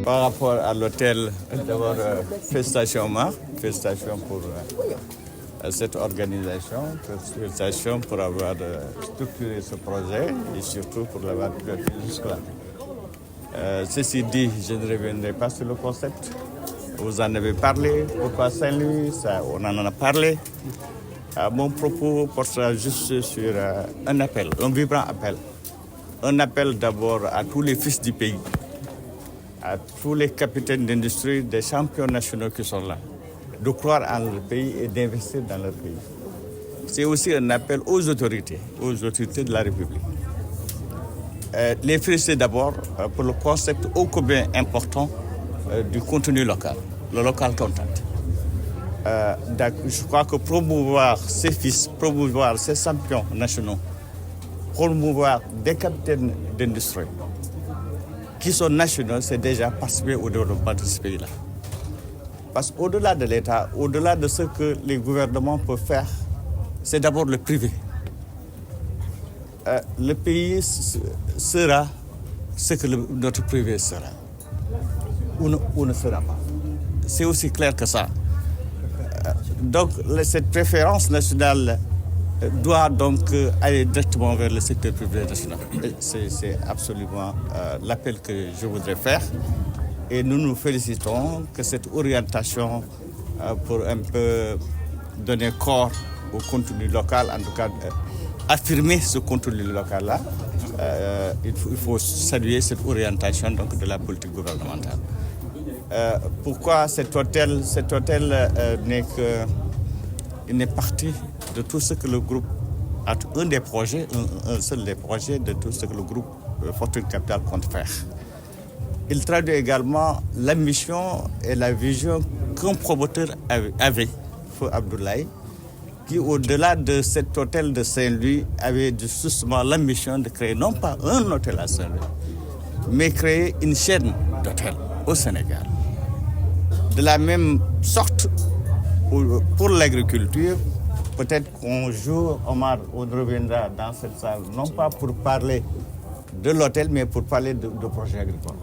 Par rapport à l'hôtel, d'abord, félicitations Marc, félicitations pour cette organisation, félicitations pour avoir structuré ce projet et surtout pour l'avoir piloté jusque-là. Ceci dit, je ne reviendrai pas sur le concept. Vous en avez parlé, pourquoi Saint-Louis, on en a parlé. Mon propos portera juste sur un appel, un vibrant appel. Un appel d'abord à tous les fils du pays, à tous les capitaines d'industrie, des champions nationaux qui sont là, de croire en leur pays et d'investir dans leur pays. C'est aussi un appel aux autorités de la République. Les féliciter d'abord pour le concept ô combien important du contenu local, le local content. Je crois que promouvoir ces fils, promouvoir ces champions nationaux, promouvoir des capitaines d'industrie qui sont nationaux, c'est déjà participer au développement de ce pays-là. Parce qu'au-delà de l'État, au-delà de ce que les gouvernements peuvent faire, c'est d'abord le privé. Le pays sera ce que notre privé sera, ou ne sera pas. C'est aussi clair que ça. Donc cette préférence nationale doit donc aller directement vers le secteur privé national. C'est absolument l'appel que je voudrais faire. Et nous nous félicitons que cette orientation pour un peu donner corps au contenu local, en tout cas affirmer ce contenu local-là, il faut saluer cette orientation donc, de la politique gouvernementale. Pourquoi cet hôtel n'est parti de tout ce que le groupe, un seul des projets de tout ce que le groupe Fortune Capital compte faire. Il traduit également l'ambition et la vision qu'un promoteur avait, Feu Abdoulaye, qui au-delà de cet hôtel de Saint-Louis avait justement l'ambition de créer non pas un hôtel à Saint-Louis, mais créer une chaîne d'hôtels au Sénégal. De la même sorte, pour l'agriculture, peut-être qu'un jour, Omar, on reviendra dans cette salle, non pas pour parler de l'hôtel, mais pour parler de projets agricoles.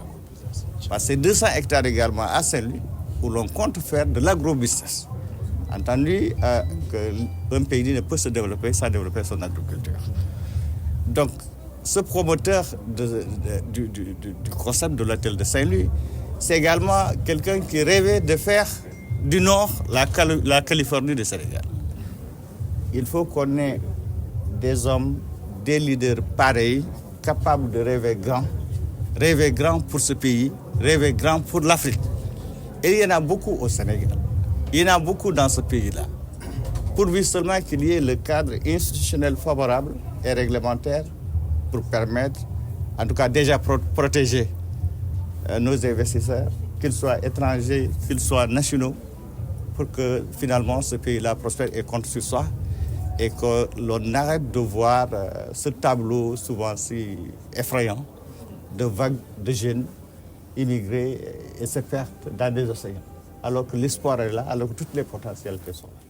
Parce que c'est 200 hectares également à Saint-Louis, où l'on compte faire de l'agrobusiness. Entendu qu'un pays ne peut se développer sans développer son agriculture. Donc, ce promoteur du concept de l'hôtel de Saint-Louis, c'est également quelqu'un qui rêvait de faire du Nord la Californie du Sénégal. Il faut qu'on ait des hommes, des leaders pareils, capables de rêver grand pour ce pays, rêver grand pour l'Afrique. Et il y en a beaucoup au Sénégal. Il y en a beaucoup dans ce pays-là. Pourvu seulement qu'il y ait le cadre institutionnel favorable et réglementaire pour permettre, en tout cas déjà protéger nos investisseurs, qu'ils soient étrangers, qu'ils soient nationaux, pour que finalement ce pays-là prospère et compte sur soi et que l'on arrête de voir ce tableau souvent si effrayant de vagues de jeunes immigrés et se perdre dans des océans, alors que l'espoir est là, alors que toutes les potentialités sont là.